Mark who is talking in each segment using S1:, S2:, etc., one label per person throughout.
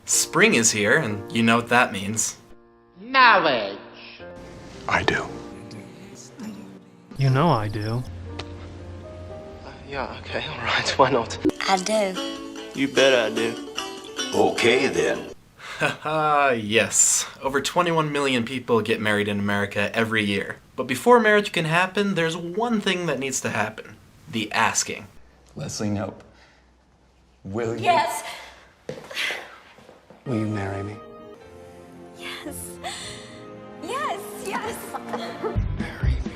S1: Spring is here, and you know what that means.
S2: Knowledge.
S3: I do.
S4: You know I do.
S5: Yeah, okay, alright, why not?
S6: I do.
S5: You bet I do.
S3: Okay then.
S1: Haha, yes. Over 21 million people get married in America every year. But before marriage can happen, there's one thing that needs to happen. The asking.
S3: Leslie Nope. Will you?
S6: Yes.
S3: Will you marry me?
S6: Yes. Yes, yes.
S3: Marry me.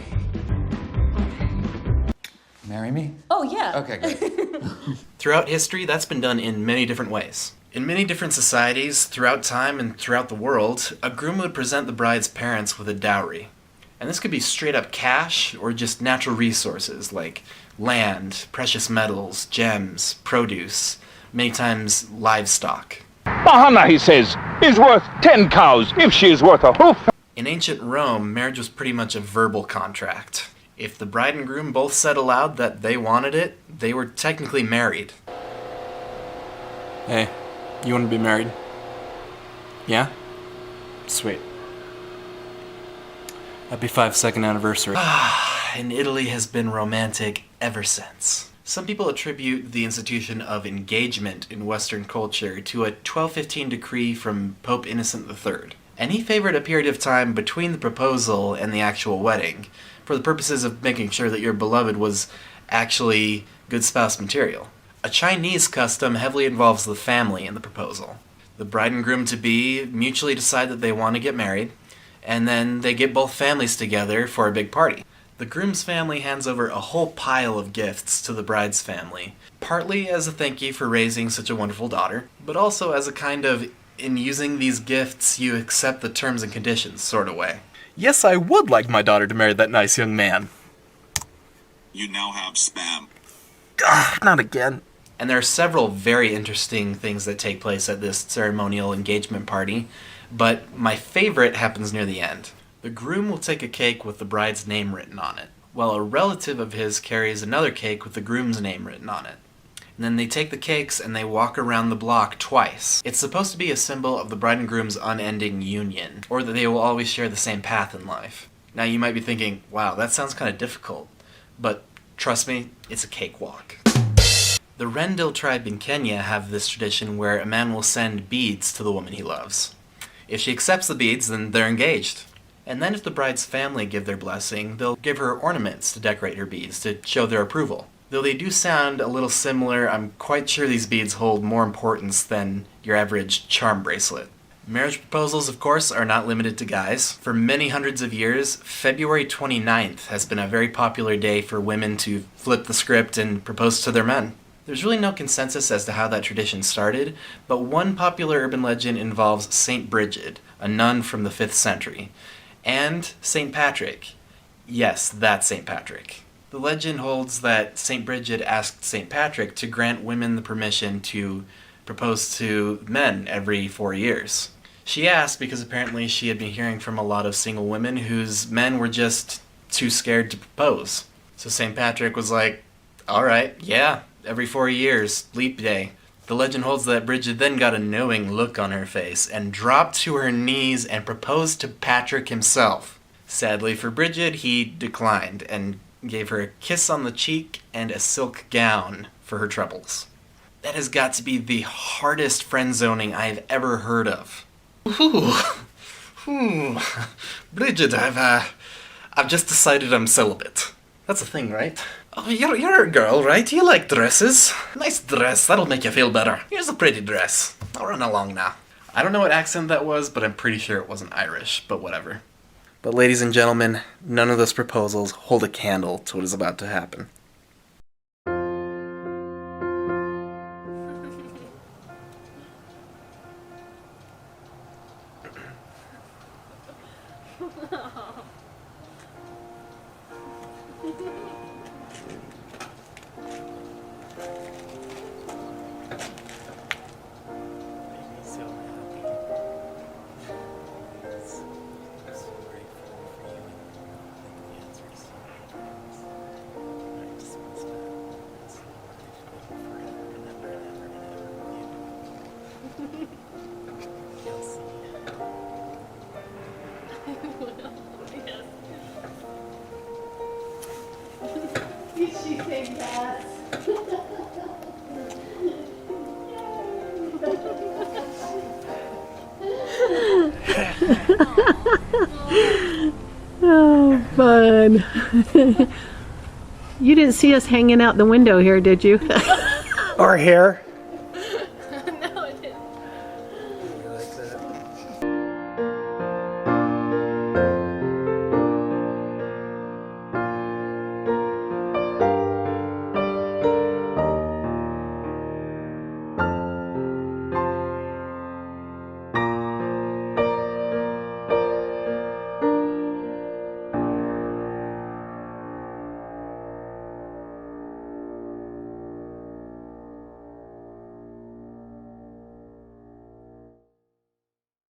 S3: Marry me?
S6: Oh, yeah.
S3: Okay, good.
S1: Throughout history, that's been done in many different ways. In many different societies, throughout time and throughout the world, a groom would present the bride's parents with a dowry. And this could be straight up cash or just natural resources like land, precious metals, gems, produce, many times livestock.
S2: Bahana, he says, is worth 10 cows if she is worth a hoof.
S1: In ancient Rome, marriage was pretty much a verbal contract. If the bride and groom both said aloud that they wanted it, they were technically married. Hey, you want to be married? Yeah? Sweet. Happy 5-second anniversary. And Italy has been romantic ever since. Some people attribute the institution of engagement in Western culture to a 1215 decree from Pope Innocent III. And he favored a period of time between the proposal and the actual wedding, for the purposes of making sure that your beloved was actually good spouse material. A Chinese custom heavily involves the family in the proposal. The bride and groom-to-be mutually decide that they want to get married, and then they get both families together for a big party. The groom's family hands over a whole pile of gifts to the bride's family, partly as a thank you for raising such a wonderful daughter, but also as a kind of, in using these gifts, you accept the terms and conditions sort of way. Yes, I would like my daughter to marry that nice young man.
S7: You now have spam.
S1: Ugh, not again. And there are several very interesting things that take place at this ceremonial engagement party, but my favorite happens near the end. The groom will take a cake with the bride's name written on it, while a relative of his carries another cake with the groom's name written on it. And then they take the cakes and they walk around the block twice. It's supposed to be a symbol of the bride and groom's unending union, or that they will always share the same path in life. Now you might be thinking, wow, that sounds kind of difficult, but trust me, it's a cakewalk. The Rendille tribe in Kenya have this tradition where a man will send beads to the woman he loves. If she accepts the beads, then they're engaged. And then if the bride's family give their blessing, they'll give her ornaments to decorate her beads to show their approval. Though they do sound a little similar, I'm quite sure these beads hold more importance than your average charm bracelet. Marriage proposals, of course, are not limited to guys. For many hundreds of years, February 29th has been a very popular day for women to flip the script and propose to their men. There's really no consensus as to how that tradition started, but one popular urban legend involves Saint Bridget, a nun from the 5th century, and Saint Patrick. Yes, that's Saint Patrick. The legend holds that Saint Bridget asked Saint Patrick to grant women the permission to propose to men every 4 years. She asked because apparently she had been hearing from a lot of single women whose men were just too scared to propose. So Saint Patrick was like, alright, yeah, every 4 years, leap day. The legend holds that Bridget then got a knowing look on her face and dropped to her knees and proposed to Patrick himself. Sadly for Bridget, he declined and gave her a kiss on the cheek and a silk gown for her troubles. That has got to be the hardest friend zoning I've ever heard of. Bridget, I've just decided I'm celibate. That's a thing, right? Oh, you're a girl, right? You like dresses. Nice dress, that'll make you feel better. Here's a pretty dress. I'll run along now. I don't know what accent that was, but I'm pretty sure it wasn't Irish, but whatever. But ladies and gentlemen, none of those proposals hold a candle to what is about to happen.
S8: She said yes. Oh, fun. You didn't see us hanging out the window here, did you?
S9: Or here.